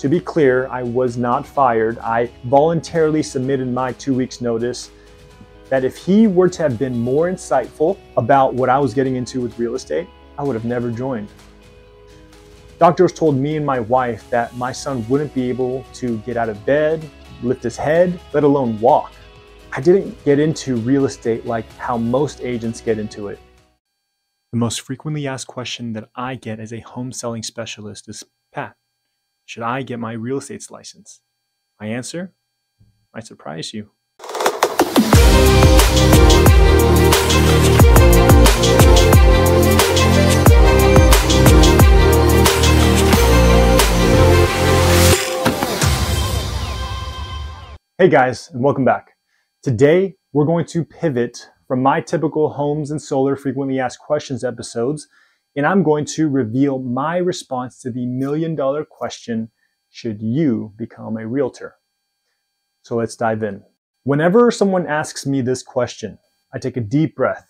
To be clear, I was not fired. I voluntarily submitted my 2 weeks notice that if he were to have been more insightful about what I was getting into with real estate, I would have never joined. Doctors told me and my wife that my son wouldn't be able to get out of bed, lift his head, let alone walk. I didn't get into real estate like how most agents get into it. The most frequently asked question that I get as a home selling specialist is, Pat, should I get my real estate license? My answer might surprise you. Hey guys, and welcome back. Today, we're going to pivot from my typical homes and solar frequently asked questions episodes, and I'm going to reveal my response to the million-dollar question, should you become a realtor? So let's dive in. Whenever someone asks me this question, I take a deep breath,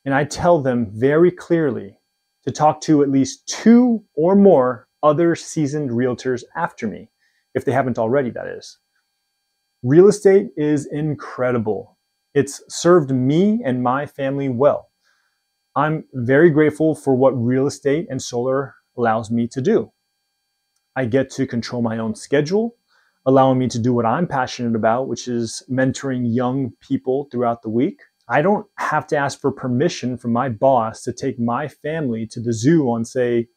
and I tell them very clearly to talk to at least 2 or more other seasoned realtors after me, if they haven't already, that is. Real estate is incredible. It's served me and my family well. I'm very grateful for what real estate and solar allows me to do. I get to control my own schedule, allowing me to do what I'm passionate about, which is mentoring young people throughout the week. I don't have to ask for permission from my boss to take my family to the zoo on, say,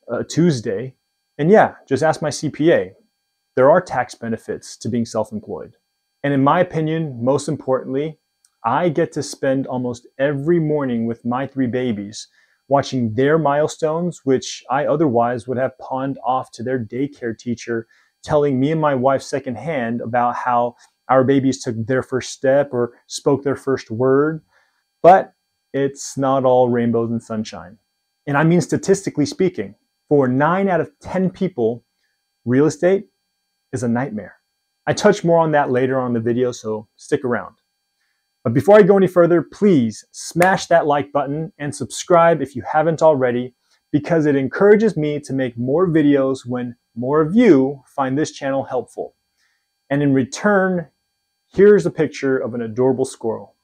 a Tuesday. And yeah, just ask my CPA. There are tax benefits to being self-employed. And in my opinion, most importantly, I get to spend almost every morning with my 3 babies, watching their milestones, which I otherwise would have pawned off to their daycare teacher, telling me and my wife secondhand about how our babies took their first step or spoke their first word. But it's not all rainbows and sunshine. And I mean, statistically speaking, for 9 out of 10 people, real estate is a nightmare. I touch more on that later on in the video, so stick around. But before I go any further, please smash that like button and subscribe if you haven't already, because it encourages me to make more videos when more of you find this channel helpful. And in return, here's a picture of an adorable squirrel.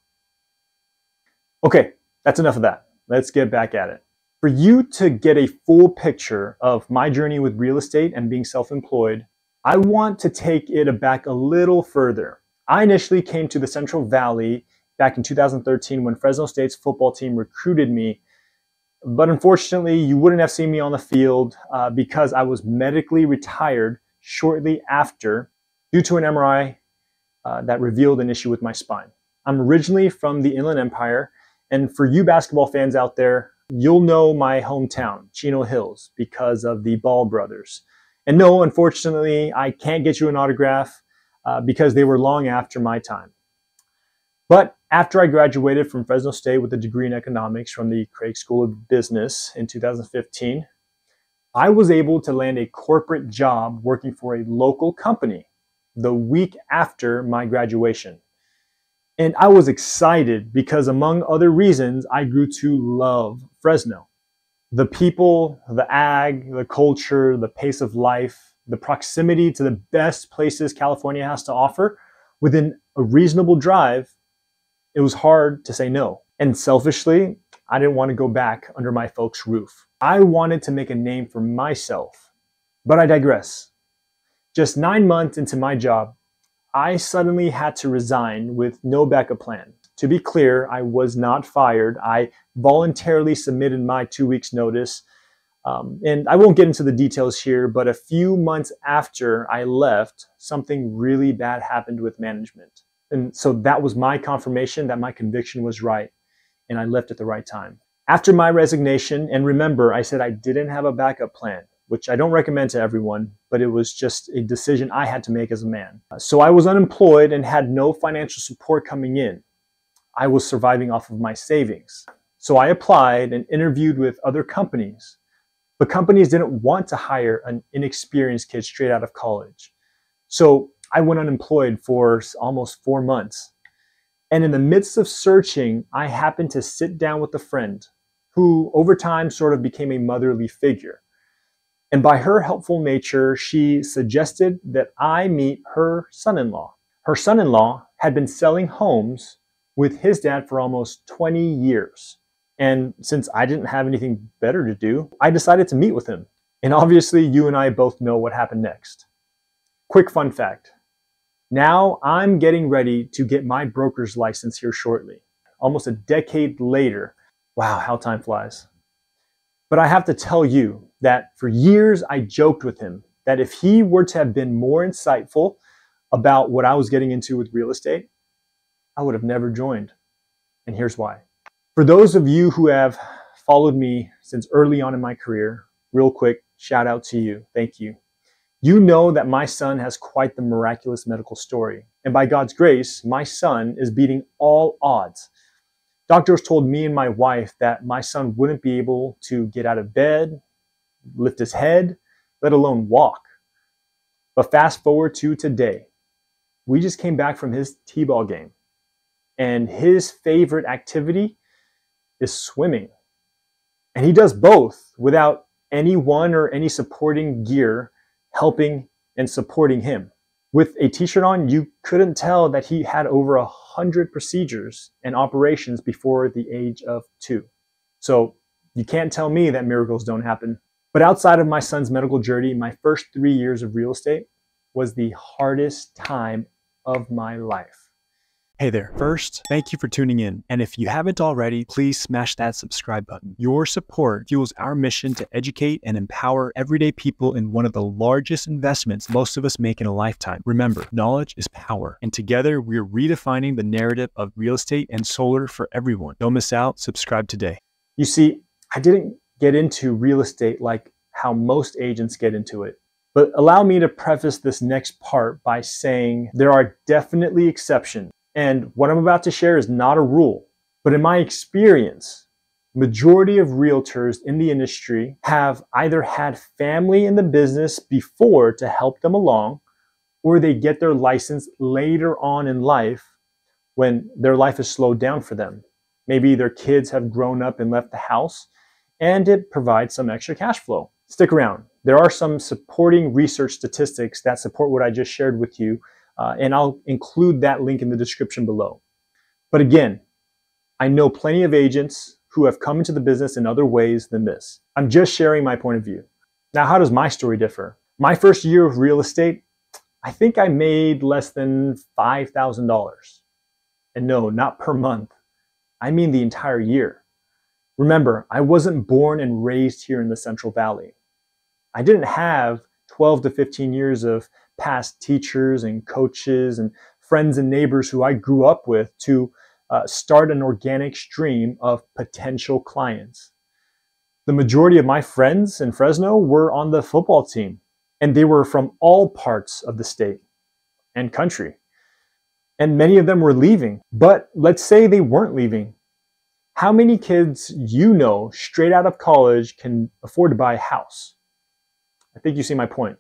Okay, that's enough of that. Let's get back at it. For you to get a full picture of my journey with real estate and being self-employed, I want to take it back a little further. I initially came to the Central Valley back in 2013 when Fresno State's football team recruited me. But unfortunately, you wouldn't have seen me on the field because I was medically retired shortly after due to an MRI that revealed an issue with my spine. I'm originally from the Inland Empire, and for you basketball fans out there, you'll know my hometown, Chino Hills, because of the Ball brothers. And no, unfortunately, I can't get you an autograph because they were long after my time. But after I graduated from Fresno State with a degree in economics from the Craig School of Business in 2015, I was able to land a corporate job working for a local company the week after my graduation. And I was excited because, among other reasons, I grew to love Fresno. The people, the ag, the culture, the pace of life, the proximity to the best places California has to offer within a reasonable drive, it was hard to say no. And selfishly, I didn't want to go back under my folks' roof. I wanted to make a name for myself. But I digress. Just 9 months into my job, I suddenly had to resign with no backup plan. To be clear, I was not fired. I voluntarily submitted my 2 weeks notice. And I won't get into the details here, but a few months after I left, something really bad happened with management. And so that was my confirmation that my conviction was right, and I left at the right time. After my resignation, and remember, I said I didn't have a backup plan, which I don't recommend to everyone, but it was just a decision I had to make as a man. So I was unemployed and had no financial support coming in. I was surviving off of my savings. So I applied and interviewed with other companies, but companies didn't want to hire an inexperienced kid straight out of college. So I went unemployed for almost 4 months. And in the midst of searching, I happened to sit down with a friend who over time sort of became a motherly figure. And by her helpful nature, she suggested that I meet her son-in-law. Her son-in-law had been selling homes with his dad for almost 20 years. And since I didn't have anything better to do, I decided to meet with him. And obviously, you and I both know what happened next. Quick fun fact. Now I'm getting ready to get my broker's license here shortly. Almost a decade later. Wow, how time flies. But I have to tell you that for years I joked with him that if he were to have been more insightful about what I was getting into with real estate, I would have never joined. And here's why. For those of you who have followed me since early on in my career, real quick, shout out to you. Thank you. You know that my son has quite the miraculous medical story. And by God's grace, my son is beating all odds. Doctors told me and my wife that my son wouldn't be able to get out of bed, lift his head, let alone walk. But fast forward to today. We just came back from his t-ball game. And his favorite activity is swimming. And he does both without anyone or any supporting gear helping and supporting him. With a t-shirt on, you couldn't tell that he had over 100 procedures and operations before the age of 2. So you can't tell me that miracles don't happen. But outside of my son's medical journey, my first 3 years of real estate was the hardest time of my life. Hey there. First, thank you for tuning in. And if you haven't already, please smash that subscribe button. Your support fuels our mission to educate and empower everyday people in one of the largest investments most of us make in a lifetime. Remember, knowledge is power. And together, we're redefining the narrative of real estate and solar for everyone. Don't miss out. Subscribe today. You see, I didn't get into real estate like how most agents get into it. But allow me to preface this next part by saying there are definitely exceptions. And what I'm about to share is not a rule, but in my experience, majority of realtors in the industry have either had family in the business before to help them along, or they get their license later on in life when their life has slowed down for them. Maybe their kids have grown up and left the house, and it provides some extra cash flow. Stick around. There are some supporting research statistics that support what I just shared with you. And I'll include that link in the description below. But again, I know plenty of agents who have come into the business in other ways than this. I'm just sharing my point of view. Now, how does my story differ? My first year of real estate, I think I made less than $5,000. And no, not per month. I mean the entire year. Remember, I wasn't born and raised here in the Central Valley. I didn't have 12 to 15 years of past teachers and coaches and friends and neighbors who I grew up with to start an organic stream of potential clients. The majority of my friends in Fresno were on the football team, and they were from all parts of the state and country. And many of them were leaving. But let's say they weren't leaving. How many kids you know straight out of college can afford to buy a house? I think you see my point.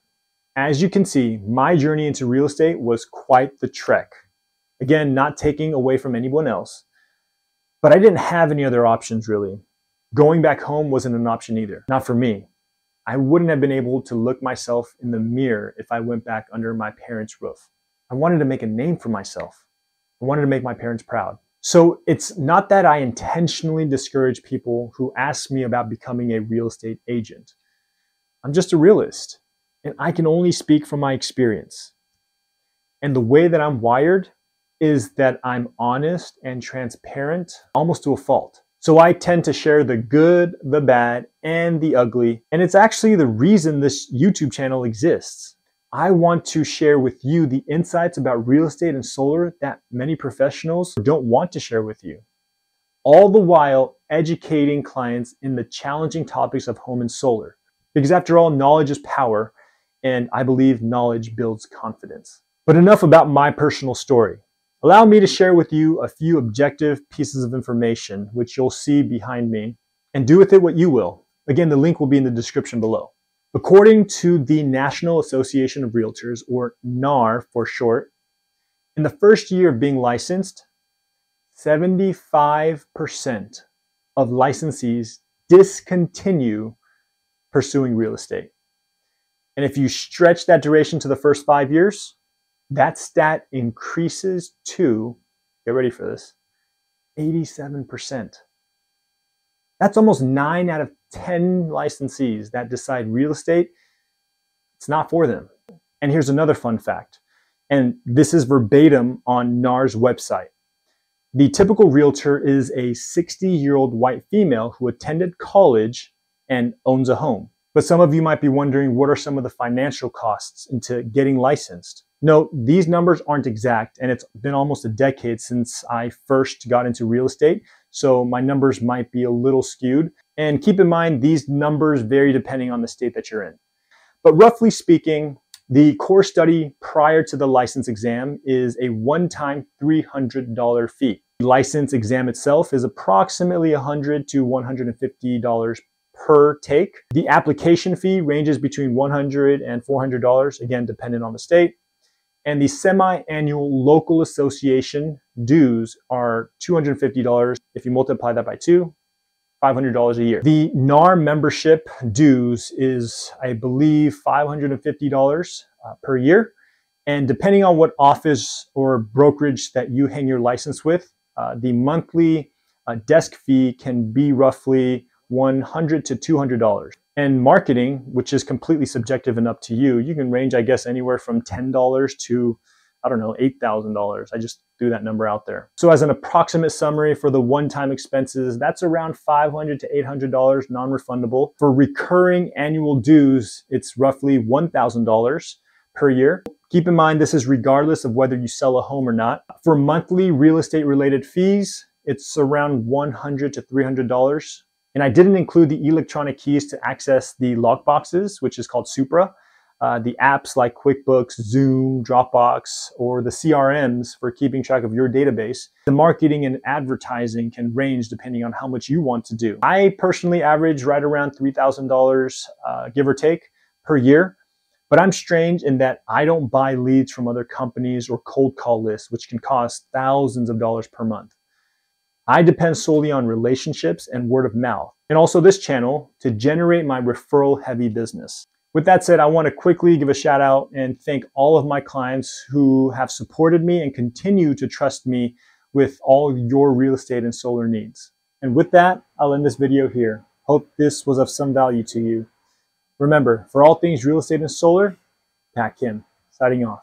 As you can see, my journey into real estate was quite the trek. Again, not taking away from anyone else, but I didn't have any other options really. Going back home wasn't an option either, not for me. I wouldn't have been able to look myself in the mirror if I went back under my parents' roof. I wanted to make a name for myself. I wanted to make my parents proud. So it's not that I intentionally discourage people who ask me about becoming a real estate agent. I'm just a realist. And I can only speak from my experience. And the way that I'm wired is that I'm honest and transparent, almost to a fault. So I tend to share the good, the bad, and the ugly. And it's actually the reason this YouTube channel exists. I want to share with you the insights about real estate and solar that many professionals don't want to share with you. All the while educating clients in the challenging topics of home and solar. Because after all, knowledge is power. And I believe knowledge builds confidence. But enough about my personal story. Allow me to share with you a few objective pieces of information, which you'll see behind me, and do with it what you will. Again, the link will be in the description below. According to the National Association of Realtors, or NAR for short, in the first year of being licensed, 75% of licensees discontinue pursuing real estate. And if you stretch that duration to the first 5 years, that stat increases to, get ready for this, 87%. That's almost 9 out of 10 licensees that decide real estate, it's not for them. And here's another fun fact, and this is verbatim on NAR's website. The typical realtor is a 60-year-old white female who attended college and owns a home. But some of you might be wondering, what are some of the financial costs into getting licensed? No, these numbers aren't exact, and it's been almost a decade since I first got into real estate, so my numbers might be a little skewed. And keep in mind, these numbers vary depending on the state that you're in. But roughly speaking, the core study prior to the license exam is a one-time $300 fee. The license exam itself is approximately $100 to $150 per take. The application fee ranges between $100 and $400, again, depending on the state. And the semi-annual local association dues are $250. If you multiply that by 2, $500 a year. The NAR membership dues is, I believe, $550 per year. And depending on what office or brokerage that you hang your license with, the monthly desk fee can be roughly $100 to $200. And marketing, which is completely subjective and up to you, you can range, I guess, anywhere from $10 to, I don't know, $8,000. I just threw that number out there. So as an approximate summary for the one-time expenses, that's around $500 to $800 non-refundable. For recurring annual dues, it's roughly $1,000 per year. Keep in mind, this is regardless of whether you sell a home or not. For monthly real estate related fees, it's around $100 to $300. And I didn't include the electronic keys to access the lockboxes, which is called Supra. The apps like QuickBooks, Zoom, Dropbox, or the CRMs for keeping track of your database. The marketing and advertising can range depending on how much you want to do. I personally average right around $3,000, give or take, per year. But I'm strange in that I don't buy leads from other companies or cold call lists, which can cost thousands of dollars per month. I depend solely on relationships and word of mouth, and also this channel to generate my referral-heavy business. With that said, I want to quickly give a shout out and thank all of my clients who have supported me and continue to trust me with all your real estate and solar needs. And with that, I'll end this video here. Hope this was of some value to you. Remember, for all things real estate and solar, Pat Kim, signing off.